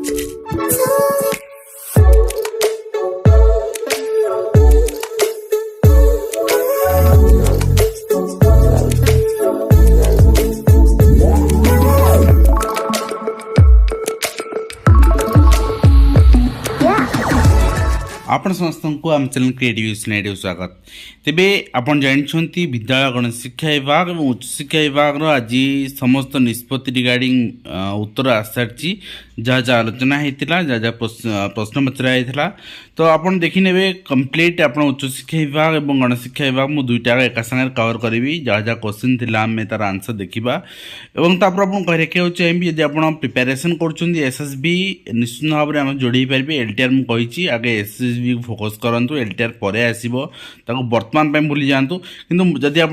आपण समस्त को आम चैनल क्रिएटिव स्वागत। तेबे आपण जानते विद्यालय गणित शिक्षा विभाग और उच्च शिक्षा विभाग आज समस्त निष्पत्ति रिगार्डिंग उत्तर आसारी जहाँ जहाँ आलोचना होता जहाँ जहाँ प्रश्न पचरा तो आपन देखी ने कंप्लीट आप उच्च शिक्षा विभाग और गणित शिक्षा विभाग मुझे दुईटा एका सागर कवर करी जहाँ जहाँ क्वेश्चन थी आम तार आंसर देखा और कह रखा चाहिए जब आप प्रिपेरेसन कर एसएसबी निश्चित भाव में आम जोड़ी पारे एलटीआर मुझे आगे एसएसबी फोकस करूँ एलटीआर पर आसो बर्तमान भूली जातु कि जदि आप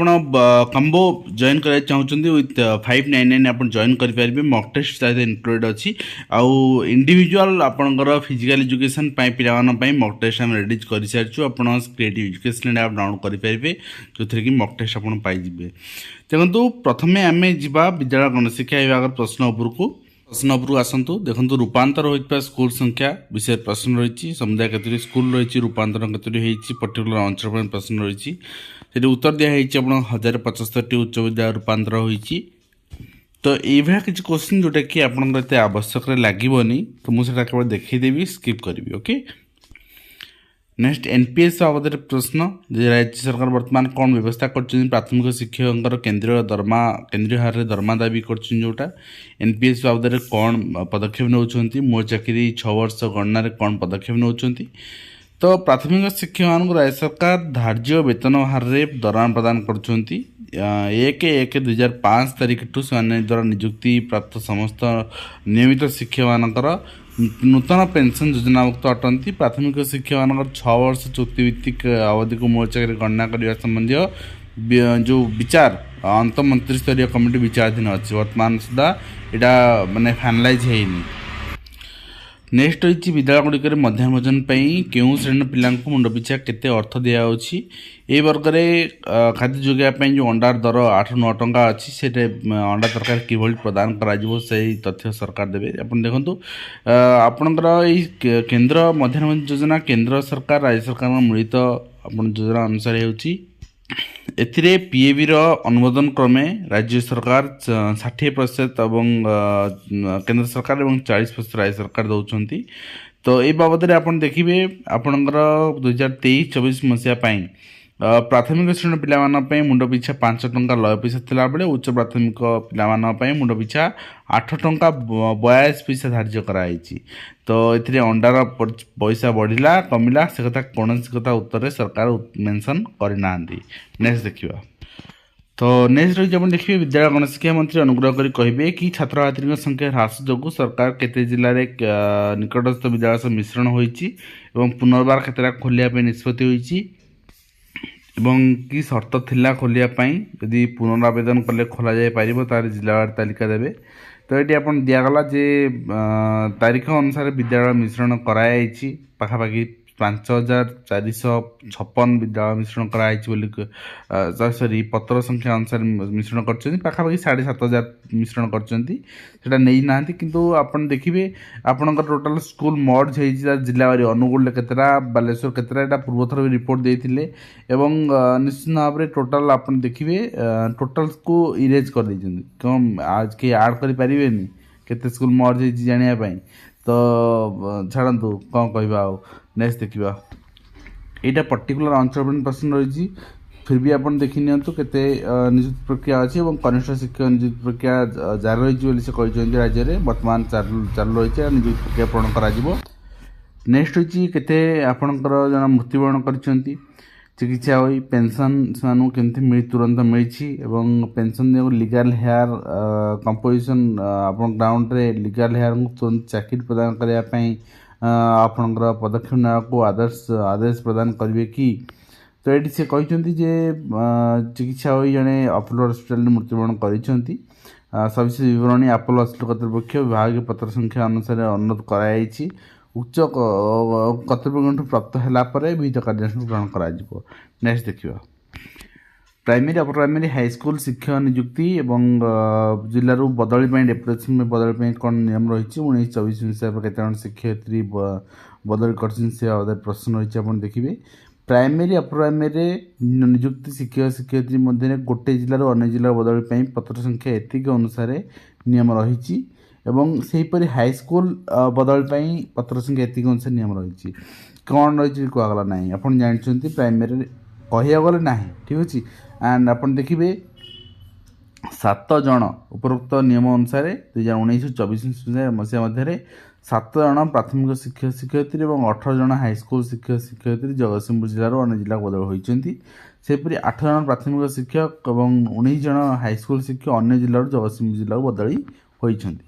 कम्बो जॉइन कर चाहते विथ 599 आप जॉइन करेंगे मॉक टेस्ट इनक्लूडेड अच्छी आउ इंडिविजुअल आपंकर फिजिकल एजुकेशन पाई मॉक टेस्ट आम रेडी कर सारी आप क्रिएटिव एजुकेशन आप डाउनलोड करेंगे जो थी कि मॉक टेस्ट आप पाइबे। देखो प्रथम आम जा विद्यालय गणित शिक्षा विभाग प्रश्न उपरकू आसतु देखो रूपांतर होता स्कूल संख्या विषय प्रश्न रही समुदाय केतोटी स्कूल रही रूपांतर केतोटी पर्टिकुलर अंचल प्रश्न रही उत्तर दिखाई 1075 उच्च विद्यालय रूपांतर होती तो ये किसी क्वेश्चन जोटा कि आपत आवश्यक लगभग तो मुझे केवल देखीदेवी स्किप करी ओके। नेक्स्ट एनपीएस बाबद प्रश्न राज्य सरकार वर्तमान कौन व्यवस्था कर प्राथमिक शिक्षक केंद्रीय हार में दरमा दाबी करोटा एनपीएस बाबद कौन पदक्षेप नौकरी मो चाकरी 6 वर्ष गणना कौन पदक्षेप नौकरी तो प्राथमिक शिक्षक मान राज्य सरकार धार्य वेतन हार में दरमा प्रदान कर 1/1/2005 तारीख ठू से द्वारा नियुक्ति प्राप्त समस्त नियमित शिक्षक मानकर नूतन पेंशन योजनामुक्त अटंती प्राथमिक शिक्षक मान 6 वर्ष चुक्तिभित्तिक अवधि को मूल चाकरी गणना करने संबंधी जो विचार अंत मंत्री स्तरीय कमिटी विचाराधीन अच्छी वर्तमान सुधा यहाँ मानने फाइनालाइज होनी। नेक्स्ट रही विद्यालय गुड़िक मध्याह्न भोजन क्यों श्रेणी पिला मुंड पिछा केते अर्थ दिखाई ये वर्ग में खाद्य जोगाई जो अंडार दर 8-9 टंका अच्छी से अंडा तरकार किभली प्रदान कर तथ्य सरकार देवे आप देखो आपणकर केंद्र मध्याह्न भोजन योजना केंद्र सरकार राज्य सरकार मिलित योजना अनुसार होती एथिरे पीएबी अनुमोदन क्रमे राज्य सरकार 60% और केंद्र सरकार और 40% राज्य सरकार दौरान तो ये बाबद में आप देखिए आपणकर 2023-24 मसीहा प्राथमिक श्रेणी पिला मुंड पिछा 5 टंका 90 पैसा थिला बेले उच्च प्राथमिक पिला मुंड पिछा 8 टंका 82 पैसा धार्य कराई तो ये अंडार पैसा बढ़ला कमिला से कथा कौन कथा उत्तर सरकार मेंशन करना। नेक्स्ट देखिए तो नेक्स्ट रही आप देखिए विद्यालय गणित शिक्षा मंत्री अनुग्रह कर कहे कि छात्र छात्री संख्या ह्रास जो सरकार केते जिले में निकटस्थ विद्यालय सह मिश्रण होती पुनर्बार केतटा खोलिया निष्पत्ति होती कि शर्त थिला खोलियापाई यदि पुनरावेदन कले खोल जाए पार तार जिलावार तालिका देवे तो ये आप दिगला जे तारीख अनुसार विद्यालय मिश्रण कराई पाखापाखि 5456 विद्यालय मिश्रण कराई सॉरी पत्र संख्या अनुसार मिश्रण कर पाखापाखि 7500 मिश्रण कर ना किंतु आपन देखिए आपनकर टोटाल स्कूल मर्ज हो जिलावारी अनुगुल केतरा बालेश्वर केतरा यहाँ पूर्व थर भी रिपोर्ट देते निश्चित भाव में टोटाल आप देखिए टोटाल को इरेज कर क्यों आज के आड करें केते स्कूल मर्ज हो जानापी तो छाड़ू कौन कहवा नेक्स्ट देखा यहाँ पर्टिकुलर अंचल प्रश्न रही फिर भी आप देखी नियंतु नियुक्ति प्रक्रिया अच्छी और कनिष्ठ शिक्षक नियुक्ति प्रक्रिया जारी रही से कहते राज्य में वर्तमान चालू रही नियुक्ति प्रक्रिया पूर्ण कर। नेक्स्ट रही केते आपणकर जन मृत्युवरण कर चिकित्सा हो पेंशन से केमती तुरंत मिली पेंशन लीगल हेयर कंपोजिशन आप ग्राउंड रे लीगल हेयर को तुरंत चाकरी प्रदान करने आपणकर पदक्षेप ना आदेश प्रदान करेंगे कि तो ये से कहते चिकित्सा हो जड़े अपोलो हस्पिटाल मृत्युवरण कर सविशेष विवरणी अपोलो हस्पिटाल कर्तृपक्ष विभाग पत्र संख्या अनुसार अनुरोध कराई उच्च कर्तृपक्ष प्राप्त है विहित कार्यानुष्ठान ग्रहण कर। नेक्स्ट देखिए प्राइमेरी अपर प्राइमेरी हाईस्कल शिक्षक नियुक्ति एवं जिलूर बदली डेपुटेसन बदली कौन नियम रही 1924 हिसाब से केते शिक्षयित्री बदली कर प्रश्न रही आप देखिए प्राइमेरी अपर प्राइमेरी नियुक्ति शिक्षक शिक्षयित्री मध्य गोटे जिलार अन्य जिला बदली पत्र संख्या एतिक अनुसार नियम रही सेहीपरि हाईस्कल बदली पत्र संख्या एतिक अनुसार नियम रही कौन रही कहगला ना आप जानते प्राइमेरी कह गले ना ठीक अच्छे एंड आप देखिए 7 जन उपरोक्त नियम अनुसार 2019-24 मसीहा मध्य 7 जन प्राथमिक शिक्षक शिक्षयित्री और 18 जन हाईस्कल शिक्षक शिक्षयित्री जगतसिंहपुर जिलार अन्य जिला बदल होती सेपरी 8 जन प्राथमिक शिक्षक और 19 जन हाईस्कल शिक्षक अन्य जिलार जगतसिंहपुर जिला बदली होती।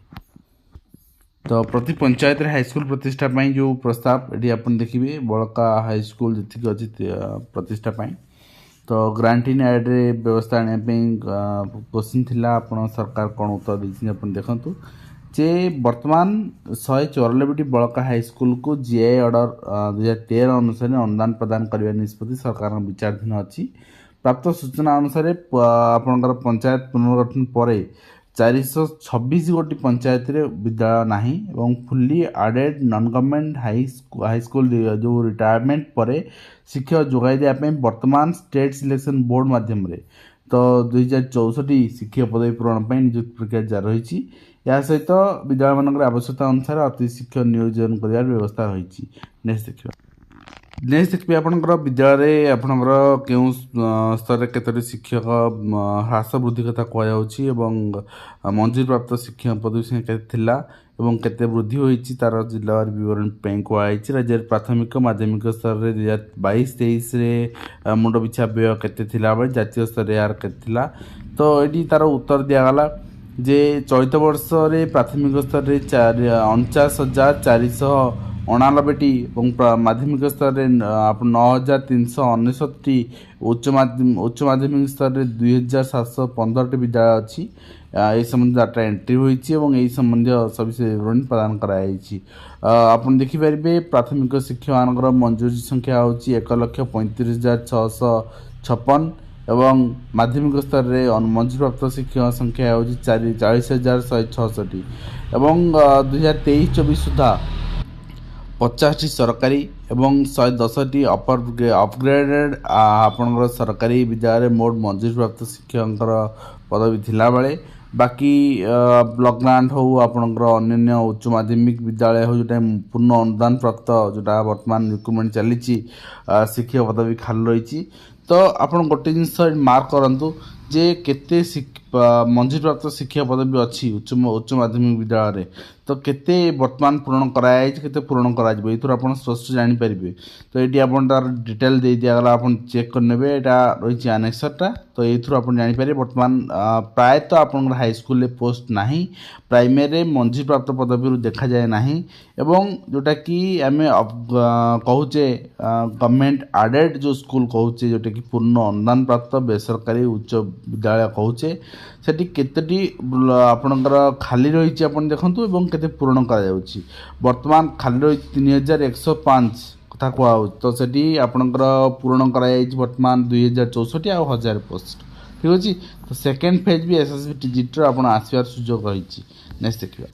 तो प्रति पंचायत हाईस्कल प्रतिष्ठा जो प्रस्ताव ये आप देखिए बड़का हाईस्कल जी अच्छी प्रतिष्ठा तो ग्रांट इन एड व्यवस्था आने क्वेश्चन थिला आपण सरकार कौन उत्तर देती आप देखु जे वर्तमान 194 बड़का हाईस्कल को जीआई ऑर्डर 2013 अनुसार अनुदान प्रदान करने निष्पत्ति सरकार विचाराधीन अच्छी प्राप्त सूचना अनुसार आपणकर पंचायत पुनर्गठन पर 426 गोटी पंचायत विद्यालय नाही एवं fully aided non government high school जो रिटायरमेंट पर शिक्षक जोगाई देवाई वर्तमान स्टेट सिलेक्शन बोर्ड माध्यम तो 2064 शिक्षक पदवी पूरण नियुक्ति प्रक्रिया जारी रही या सहित विद्यालय मान आवश्यकता अनुसार अति शिक्षक नियोजन कर व्यवस्था रही। नेक्स्ट देखिए देखिए आपंकर विद्यालय आपंकर क्यों स्तर केतोटी शिक्षक ह्रास वृद्धि कथा कह मंजूरी प्राप्त शिक्षक पदवी संख्या केते वृद्धि होती तार जिलावार विवरण कहुई राज्य प्राथमिक माध्यमिक स्तर में 2022-23 मुंड पिछा व्यय केते जातीय स्तर यार केते तो ये तार उत्तर दिगला जे चलित वर्ष प्राथमिक स्तर में 49,499 माध्यमिक स्तर में 9,369 उच्च माध्यमिक स्तर में 2,715 विद्यालय अच्छी ये संबंध डाटा एंट्री होती संबंधी सविशेष विवरण प्रदान कराई आप देखिपारे प्राथमिक शिक्षक मान मंजूरी संख्या हूँ 1,35,656 एवं माध्यमिक स्तर में मंजूरी प्राप्त शिक्षक संख्या हूँ 40,166 एवं 2023-24 सुधा 50टी सरकारी एवं 110टी अपग्रेडेड आपणकर सरकारी विद्यालय मोट मंजूरी प्राप्त शिक्षक पदवी थिला बेले बाकी ब्लॉक ग्रांट हो आपणकर अन्य उच्च माध्यमिक विद्यालय हो जोटा पूर्ण अनुदान प्राप्त जोटा वर्तमान रिक्रुटमेंट चली शिक्षक पदवी खाली रही तो आप गोटे जिनस मार्क करूँ जे केते मंजूरी प्राप्त शिक्षक पदवी अच्छी उच्च माध्यमिक विद्यालय तो केते वर्तमान पूरण कराई केते पूरण करा आप स्पष्ट जानीपारे तो ये आप डिटेल दे दिगला आप चेक करने यहाँ रही आनेक्सरटा तो ये आप जानीपारे वर्तमान प्रायतः आप हाईस्कल पोस्ट ना प्राइमेरी मंजूरी प्राप्त पदवी देखा जाए ना एवं जोटा कि आम कहूचे गवर्नमेंट आडेड जो स्कूल कहूचे जोटा कि पूर्ण अनुदान प्राप्त बेसरकारी उच्च विद्यालय कहूचे सेठी केतेटी आपणकर खाली रही आप देखूँ एवं केते पूरण कर वर्तमान खाली रही 3,105 कथा कहु तो सेठी आपणकर पूरण कराई वर्तमान 2,064 आ 1,000 पोस्ट ठीक अच्छे तो सेकेंड फेज भी एसएसबी टीजीटी आप आसबार सुजोग रही। नेक्स्ट देखिए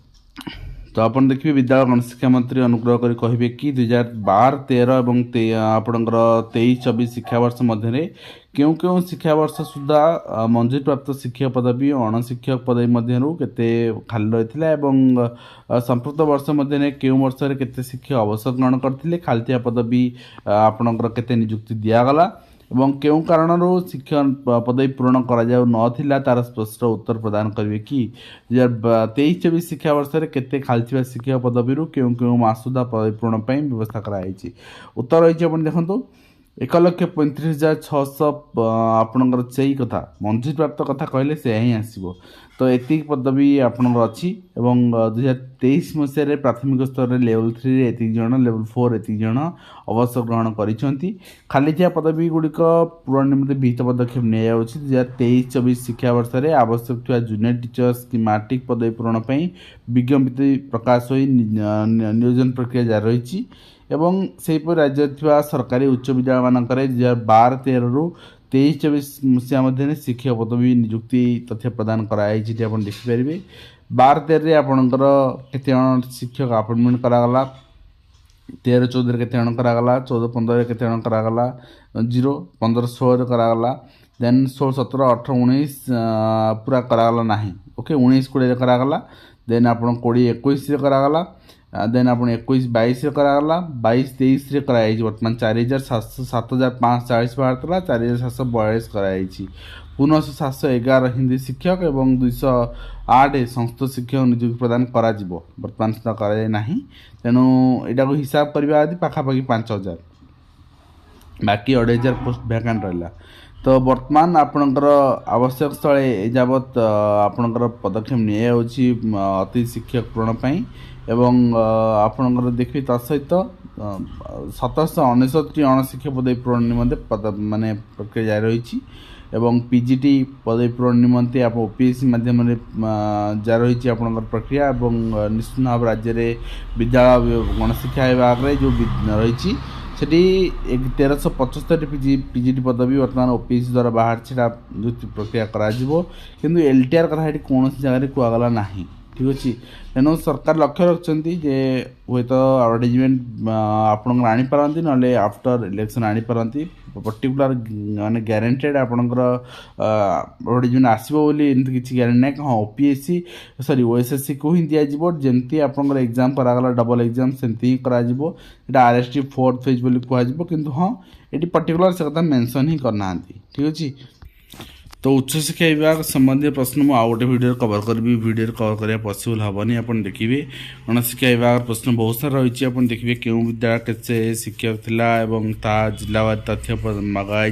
तो आप देखिए विद्यालय गणशिक्षा मंत्री अनुग्रह कर कहे कि 2012-13 और आपणकर 23-24 शिक्षावर्ष मध्य क्यों क्यों शिक्षावर्ष सुधा मंजूरी प्राप्त शिक्षक पदवी अणशिक्षक पदवी मध्य केते खाली रही संप्रत वर्ष मध्य क्यों वर्ष केते शिक्षक अवसर ग्रहण करते खाली पदवी आपणकर केते नियुक्ति दिगला एवं क्यों कारण शिक्षक पदवी पूरण कर तार स्पष्ट उत्तर प्रदान करेंगे कि 2023-24 शिक्षावर्ष केते खाली शिक्षक पदवी क्यों क्यों मास सुधा पदवी पूरण व्यवस्था कराई उत्तर रही आप देखो 1,35,600 आपणकर से कथा मंजूरी प्राप्त कथा कहले से ही आसो तो एति पदवी आपणकर अच्छी 2023 मसीह प्राथमिक स्तर में लेवल 3 एति जन लेवल 4 एति जन अवसर ग्रहण करिसेंती खाली थिया पदवी गुड़िक पूरण निमित्त विहित पदक्षेप निया 2023-24 शिक्षावर्ष में आवश्यक थिया जूनियर टीचर्स कि मैट्रिक पदवी पूरण विज्ञप्ति प्रकाश हो नियोजन प्रक्रिया जारी रही एवं सेहीपरि राज्य सरकारी उच्च विद्यालय मानक 2012-13 23-24 मसीहा मध्य शिक्षक पदवी नियुक्ति तथ्य प्रदान कराई आप देखिपारे। 12-13 आपणकर केते जन शिक्षक अपॉइंटमेंट करागला, 13-14 केते जन करागला, 14-15 केते जन करागला, 0 15-16 करागला, देन 16-17-18-19 पूरा करागला नहीं। ओके 19-20 करागला, देन आपन 20-21 करागला, देन आपन 21-22 करागला, 22-23 कराई वर्तमान 4740 बाहर 4742 कराई। पुनः 711 हिंदी शिक्षक एवं 208 संस्कृत शिक्षक नियुक्ति प्रदान करा वर्तमान सुधा कराई। तेणु यहाँ को हिसाब करवा पाखापाखि 5000 बाकी 2500 पोस्ट भैकांट रहा। तो वर्तमान आपणकर आवश्यक स्थले एजावत आपणकर पदक्षेप नि अति शिक्षक पूरण पाई एवं आपणकर देखिए तसहित 769 अणशिक्षक पदवी पूरण निमंते माने प्रक्रिया जारी रही एवं पीजीटी पदवी पूरण निमंते आप ओपीएससी माध्यम जारी रही आपणकर प्रक्रिया एवं निश्चित भाव राज्य में विद्यालय गणशिक्षा विभाग में जो रही सेठी 1375 पीजीटी पदवी वर्तमान ओपीएससी द्वारा बाहर नियुक्ति प्रक्रिया करा किंतु एलटीआर कथा कौन जगह कहगला ना। ठीक अच्छे तेणु सरकार लक्ष्य रखिंट जे हे तो आडभटाइजमेंट आपण आनीपारती ना आफ्टर इलेक्शन आनीपारती पर्टिकुलर माने ग्यारंटेड आपणकर आडभटाइजमेंट आसो एमती किसी ग्यारंटी ना कि हाँ ओपीएससी सॉरी ओएसएससी को ही दिज्व जमती आपंकर एग्जाम करागला डबल एग्जाम सेमती ही करा आरएसटी 4th फेज बोली कह किंतु हाँ ये पर्टिकुलर से कथा मेंशन ही करना। ठीक अच्छे तो उच्चशिक्षा विभाग संबंधी प्रश्न मुझे आउ गोटे वीडियो कवर करी वीडियो कवर करने पॉसिबल हेनी आप देखिए गणशिक्षा विभाग प्रश्न बहुत सारा रही है। देखिए क्यों विद्यालय कैसे शिक्षक थिला एवं ता जिलावार तथ्य मगाई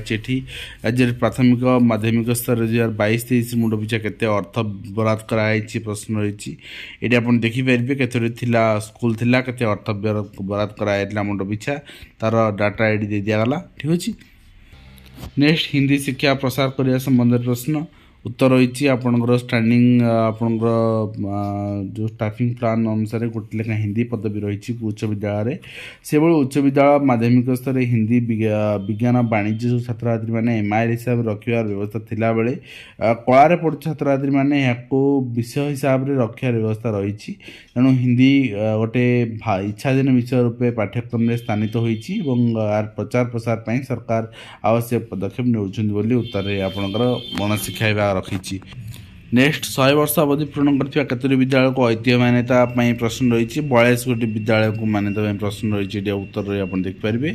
राज्य प्राथमिक माध्यमिक स्तर 2022-23 मुंड पिछा केते अर्थ बराद कराई प्रश्न रही ये आप देखिपारे केतोटी स्कूल थिला केते अर्थ बराद कराई मुंड पिछा तार डाटा आईडी दे दिगला। ठीक अच्छे नेक्स्ट हिंदी शिक्षा प्रसार करने संबंध प्रश्न उत्तर रही आपणकर स्टैंडिंग आपणकर जो स्टाफिंग प्लान अनुसार गोटे लेखा हिंदी पदवी रही उच्च विद्यालय से भाई उच्च विद्यालय माध्यमिक स्तर हिंदी विज्ञान वाणिज्य जो छात्र छात्री मैंने एमआईएल हिसाब से रखार व्यवस्था थिला बेले कलार पढ़ु छात्र छात्री मैंने विषय हिसाब से रखार व्यवस्था रही तेणु हिंदी गोटे इच्छाधीन विषय रूपे पाठ्यक्रम में स्थानित होती प्रचार प्रसार पर सरकार आवश्यक पदक्षेप नौकरी उत्तर आपणकर गणशिक्षा विभाग रखी। नेक्स्ट 100 वर्ष अवधि पूर्ण कर विद्यालय को ऐतिह्य मान्यता प्रश्न रही 42 गोटी विद्यालय को मान्यता प्रश्न रही उत्तर आप देखिपारे।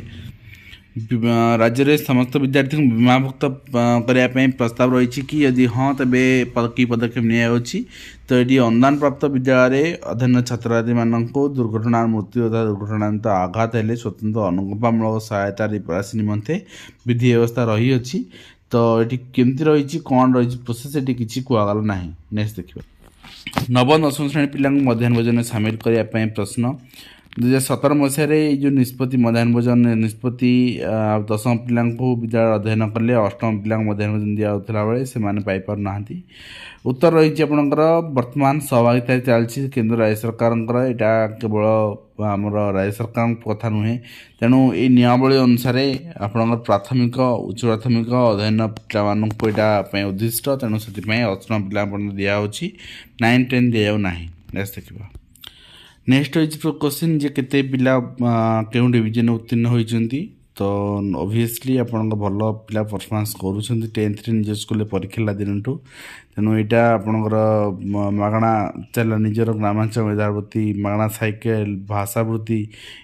राज्य में समस्त विद्यार्थी को बीमाभुक्त करने प्रस्ताव रही कि यदि हाँ तेबे कि पदक्षेप नि तो ये अनुदान प्राप्त विद्यालय अध्ययन छात्र छात्री मानक दुर्घटना मृत्यु तथा दुर्घटनाजनित आघात हेले स्वतंत्र अनुकंपामूलक सहायता राशि निमंते विधि व्यवस्था रही अच्छी। तो ये केमती रही कौन रही प्रोसेस ये किसी कहगला ना। नेक्स्ट देखिए नवम दशम श्रेणी पिला मध्याह्न भोजन में सामिल करने प्रश्न 2017 मसीह जो निष्पत्ति मध्याह्न भोजन निष्पत्ति दशम पिला विद्यालय अध्ययन कले अष्टम पिला मध्याह्न भोजन दिया बेले से पाइपार ना। उत्तर रही आपणकर वर्तमान सहभागिता चलती केंद्र राज्य सरकार यहाँ केवल आमर राज्य सरकार कथा नुहे तेणु ये नियमावली अनुसार आपणकर प्राथमिक उच्च प्राथमिक अध्ययन पिला उद्दिष्ट तेणु से अष्टम पिला दिखाई 9-10 दिना। नेक्स्ट देखा नेक्स्ट हो क्वेश्चन जे केते पिला केउ डिवीजन उत्तीर्ण होइचंती तो ऑब्वियसली आपण भल पिला परफॉर्मेंस करूछंती 10th रे निज स्कूल परीक्षा दिन तेणु यहाँ आपणकर मागणा चला निजर ग्रामांचल मेधावृत्ति मागणा साइकेल भाषावृत्ति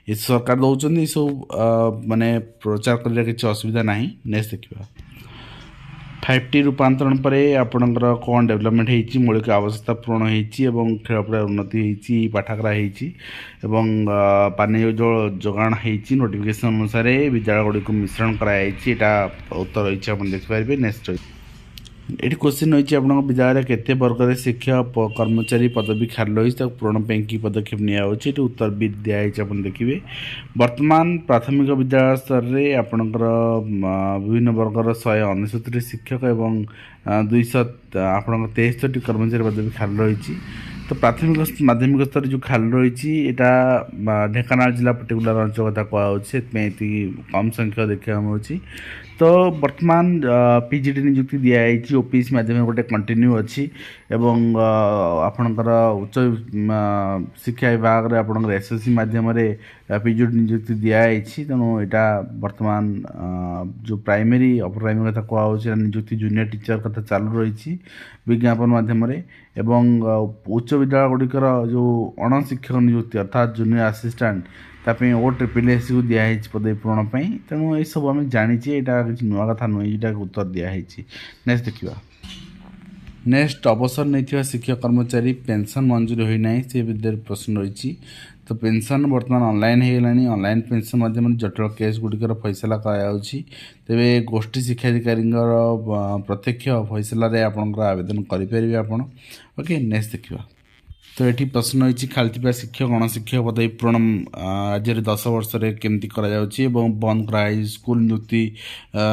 ये सरकार दौरान सब माने प्रचार कर किसी असुविधा ना। नेक्स्ट देखा 5T रूपांतरण पर आपणकर कौन डेवलपमेंट होती मौलिक आवश्यकता पूरण होती खेलपड़ा उन्नति होती पाठागार होती पानी जल जोगाण होती नोटिफिकेशन अनुसार विद्यालय गुड़ी को मिश्रण कराई उत्तर रही आप देखिपारे। नेक्स्ट ये क्वेश्चन रही आप विद्यालय केते वर्ग शिक्षक कर्मचारी पदवी खाली रही पूरण कि पदक्षेप नि उत्तर भी दिखाई आप देखिए। वर्तमान प्राथमिक विद्यालय स्तर में आपणकर विभिन्न वर्गर 169 शिक्षक एवं 263 कर्मचारी पदवी खाली रही। तो प्राथमिक माध्यमिक स्तर जो खाली रही यहाँ ढेंकानाल जिला पर्टिकुलर अंचल कथा कहुच्छे कम संख्या देखा मिलूँ। तो वर्तमान पीजीटी नियुक्ति दिखाई ओपीएससी माध्यम गोटे कंटिन्यू अच्छी एवं आपणकर उच्च शिक्षा विभाग में आपणकर एसएससी माध्यम पीजीटी नियुक्ति दिखाई तेणु यहाँ वर्तमान जो प्राइमरी अपर प्राइमरी कथा कहुच्छे नियुक्ति जूनियर टीचर कथा चालू रही विज्ञापन माध्यम एवं उच्च विद्यालय गुड़िकर जो अणशिक्षक नियुक्ति अर्थात जूनियर आसिस्टांट तापी OSSC को दिखाई पदवी पूरण तेणु ये सब आम जाचे यहाँ किसी नुआ कथा नुहे यहाँ उत्तर दिखाई। नेक्स्ट देखा नेक्स्ट अवसर नहीं शिक्षक कर्मचारी पेंशन मंजूरी होना से प्रश्न रही तो पेंशन वर्तमान ऑनलाइन हो ऑनलाइन पेंशन माध्यम जटिल केस गुड़िकर फैसला करायाउछि तेबे गोष्ठी शिक्षाधिकारी प्रत्यक्ष फैसला आपंकर आवेदन करेंगे आपण ओके। नेक्स्ट देखा तो ये प्रश्न रही खाली शिक्षक गणशिक्षक पदवी पूरण राज्य में 10 वर्ष केमती बंद कराई स्कूल नियुक्ति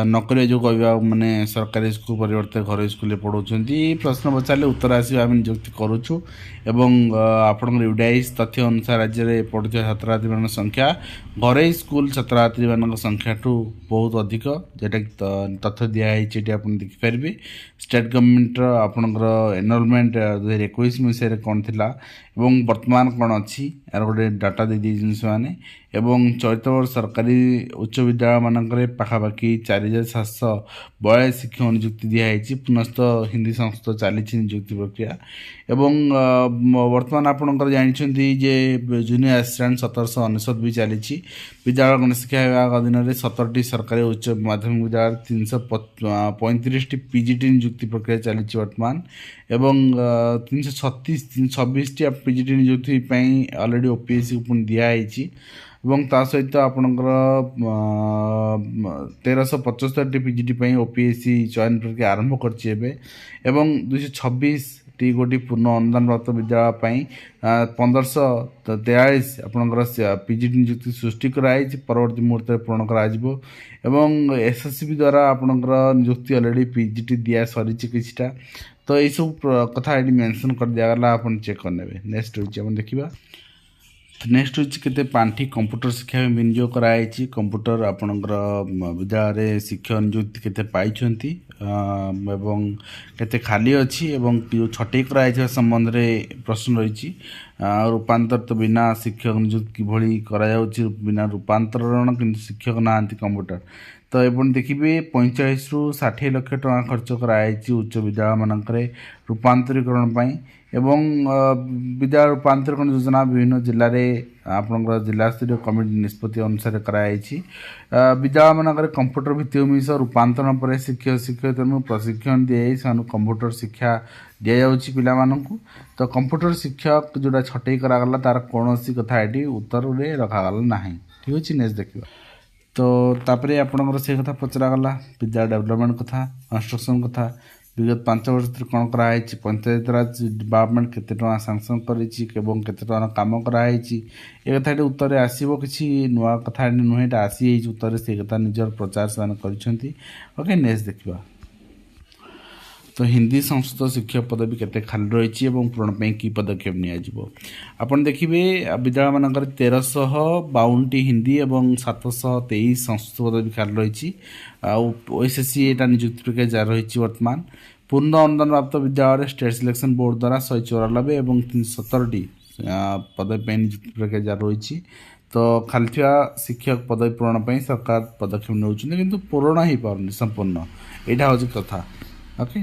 नक जो कह माने सरकारी स्कूल परिवर्ते घर स्कूल पढ़ाऊँ प्रश्न पचारे उत्तर आसो आम नियुक्ति करुचु आपण यूडाइज तथ्य अनुसार राज्य में पढ़ुवा छात्र छात्री संख्या घर स्कूल छात्र छात्री मान संख्या ठू बहुत अधिक जेटा तथ्य दिखाई आप देखिपारे स्टेट गवर्नमेंट आपणकर एनरोलमेंट 2021 मसीह कौन थिला एवं वर्तमान कौन अच्छी यार गोटे डाटा दे मैंने एवं चलित वर्ष सरकारी उच्च विद्यालय मानक पाखापाखि 4742 शिक्षक नियुक्ति दिखाई पुनस्त हिंदी संस्कृत चली नियुक्ति प्रक्रिया एवं वर्तमान आपंकर जानते जे जूनियर असिस्टेंट 1799 भी चली विद्यालय गण शिक्षा विभाग अधीन 17टी सरकारी उच्च माध्यमिक विद्यालय 335 पीजीटी नियुक्ति प्रक्रिया चली वर्तमान एवं 326 पीजीटी नियुक्ति अलरेडी ओपीएससी को दिखाई एवं ता सहित आपणकर 1375 पीजीटी ओपीएससी चयन प्रक्रिया आरंभ करम 226 टी गोटी पूर्ण अनुदान प्राप्त विद्यालय 1543 आपणकर पीजीटी नियुक्ति सृष्टि कराई परवर्ती मुहूर्त पूर्ण कर एसएससी द्वारा आपणकर नियुक्ति अलरेडी पीजीटी दिया सरी किछटा तो ये सब कथा ये मेंशन कर दिगला आप चेक करने। नेक्स्ट रही देखा नेक्स्ट होते पांठी कंप्यूटर शिक्षा में विनियोग कराई कंप्यूटर आपणकर विद्यालय शिक्षक नियुक्ति केते पाइछंती एवं केते खाली अच्छी एवं जो छटई कराई संबंध में प्रश्न रही रूपांतरित बिना शिक्षक नियुक्ति किभली करायाउछि बिना रूपांतरण किंतु शिक्षक नाहांती कंप्यूटर तो एवं देखिए 45 ରୁ 60 लाख टका खर्च कराई उच्च विद्यालय मानक रूपांतरीकरण एवं विद्यालय रूपांतरण योजना विभिन्न जिले में आपंकर जिला स्तरीय कमिटी निष्पत्ति अनुसार कराई विद्यालय मानक कंप्यूटर भित्तिभूमि रूपांतरण पर शिक्षक शिक्षक प्रशिक्षण दी कंप्यूटर शिक्षा दि जाऊँगी पिलामानंकु तो कंप्यूटर शिक्षक जोड़ा छटई करागला तार कौन सी कथा ये उत्तर में रखागला ना ठीक अच्छे। नेक्स्ट देखा तो तापरे आपणकर से कथा पचरागला विद्यालय डेवलपमेंट कथा कंस्ट्रक्शन कथा विगत 5 वर्ष कौन कराई पंचायत राज डिपार्टमेंट केते टका सांसन करी केते टका काम कराई ए कथा उत्तर आसो किसी नुआ कथा नुहे आसी उत्तर से कथा निजर प्रचार से कर ओके। नेक्स्ट देखा तो हिंदी संस्कृत शिक्षक पदवी केते खाली रही पूरण की पदक्षेप निपण देखिए विद्यालय मानक 1352 हिंदी और 723 संस्कृत पदवी खाली रही OSSC यहाँ नियुक्ति प्रक्रिया जारी रही वर्तमान पूर्ण अनुदान प्राप्त विद्यालय स्टेट सिलेक्शन बोर्ड द्वारा 194 और 317 पदवी नियुक्ति प्रक्रिया जारी रही तो खाली शिक्षक पदवी पूरण सरकार पदक्षेप नौकरी किंतु पूरण हो पार संपूर्ण यहाँ हूँ कथा ओके।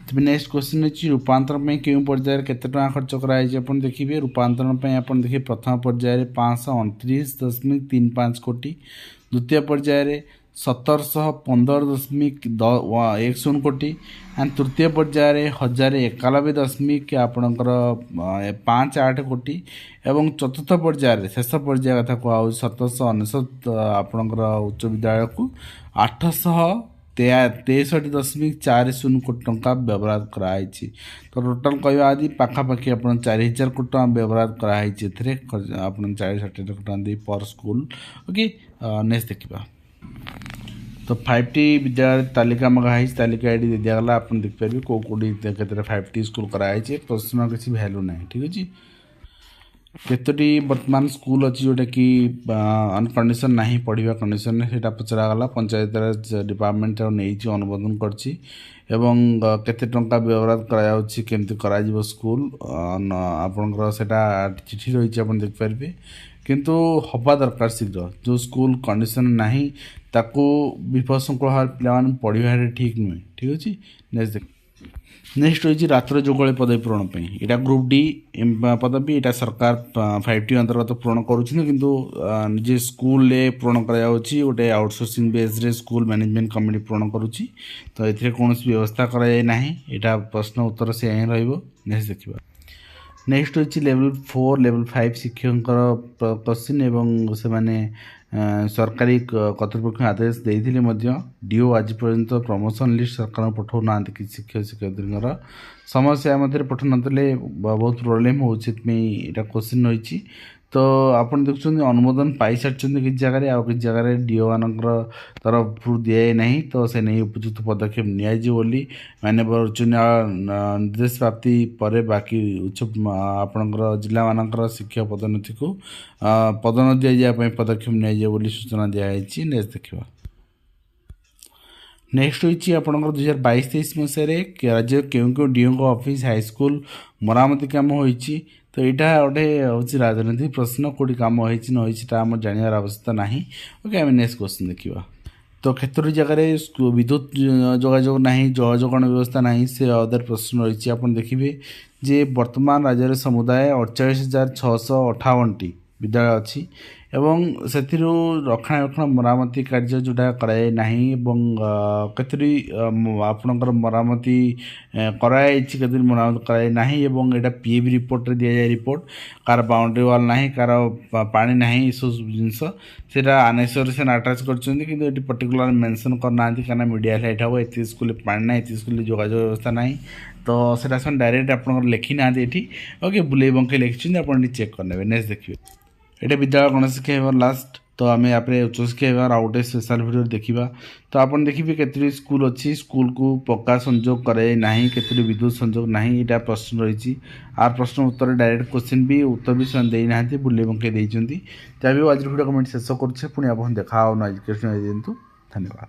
तब नेक्स्ट क्वेश्चन अच्छी रूपांतरण क्यों पर्यायर केते टका खर्च कराई आप देखिए रूपांतरण देखिए प्रथम पर्यायर 529.35 कोटी द्वितीय पर्यायर 1715.10 कोटी एंड तृतीय पर्यायर 1091 आपणकर 58 कोटी एवं चतुर्थ पर्यायर शेष पर्याय कथा कहूँ 1799 आपणकर उच्च विद्यालय को 863.40 कोटी टंका व्यवहार कराई तो टोटाल कहवा आदि पाखापाखि आप 4000 कोटी टका व्यवहार कराई आप 40-60 लाख टका दे पर स्कूल ओके। नेक्स्ट देखा तो 5टी विद्यालय तालिका मगाई तालिका ये दे दिगला आप देखिपारे कौ कौटी 5टी स्कूल कराई प्रश्न किसी भैल्यू ना ठीक अच्छे। केतोटी वर्तमान स्कूल अच्छी जोटा कि कंडीशन नहीं पढ़ा कंडीशन से पचरागला पंचायत राज डिपार्टमेंट नहीं अनुमोदन करछि एवं केते टंका व्यवहार करमती कर स्कूल आपणकर सेटा चिठी रही आप देखिपारे किंतु हवा दरकार शीघ्र जो स्कूल कंडीशन नहीं ताकू विपदसंकुल पिला पढ़ा ठीक नुहे ठीक अच्छे नेक्स्ट रही रात्र जोगले पदवी पूरण पर यहाँ ग्रुप डी पदवी यहाँ सरकार 5T अंतर्गत पूरण करुँचे स्कूल पूरण कर गोटे आउटसोर्सिंग बेस रे स्कूल मैनेजमेंट कमिटी पूरण करुँची तो ये कौन व्यवस्था कराए यहाँ प्रश्न उत्तर से ही नेक्स्ट देखा नेक्स्ट रही लेवल 4 लेवल 5 शिक्षक क्वेश्चन एवं से माने सरकारी कर्तृपक्ष आदेश देते डीओ आज पर्यंत प्रमोशन लिस्ट सरकार पठाऊ ना कि शिक्षक शिक्षयित्री समस्या मध्य पठा ना बहुत प्रोब्लेम हो क्वेश्चन रही तो आपन देखुं अनुमोदन पाई सारी किसी जगह आउ किसी जगह डीओ मान तरफ दिए नहीं तो से नहीं उपयुक्त पदक्षेप नि माननीय उच्च निर्देश प्राप्ति पर बाकी उच्च आपणकर जिला मानकर शिक्षक पदोन्नति को पदोन्नति दिखाई पदक्षेप नि सूचना दिखाई नेक्स्ट देखा नेक्स्ट रही आपंकर 2022-23 मसीह राज्य क्यों क्यों डीओ ऑफिस हाईस्कूल मरामती काम होती तो यहाँ गोटे हूँ राजनीतिक प्रश्न कौटी कम होम जानवर आवश्यकता ना ओके आम नेक्स्ट क्वेश्चन देखा तो क्षेत्र जगह विद्युत जोगाजोग ना जलजोगाण व्यवस्था ना से अदर प्रश्न रही आप देखिए जे वर्तमान राज्य समुदाय 48,658टी विद्यालय अच्छी एवं से रक्षणाबेक्षण मरामती कार्य जोटा कराए नहीं कतरी आपणकर मरामती कराई कतरी मरामती कराए नहीं यहाँ पीएबी रिपोर्ट रे दिया रिपोर्ट कार बाउंड्री वाल ना कार पानी ना सब जिनस से आनेश्वर से अटाच कर पर्टिकुलर मेंशन करना क्या मीडिया लाइट हम एत स्कूल पानी ना एत स्कूल जोगाजोग व्यवस्था ना तो से डायरेक्ट आप लिखी ना ये ओके बुले बंके लिखी आप चेक करने नेक्स्ट देखिए ये विद्यालय गणेश शिक्षा विभाग लास्ट तो आम यहाँ उच्च शिक्षा विभाग आउ गए स्पेशल भिडियो देखा तो आप देखिए केतरी स्कूल अच्छी स्कूल को पक्का संजोग कराए ना केतरी विद्युत संजोग ना यहाँ प्रश्न रही आर प्रश्न उत्तर डायरेक्ट क्वेश्चन भी उत्तर भी देना बुले बंके देती जहाँ भी आज भिडियो कमेंट शेष कर पुणी आप देखा एजुकेशन दिंतु धन्यवाद।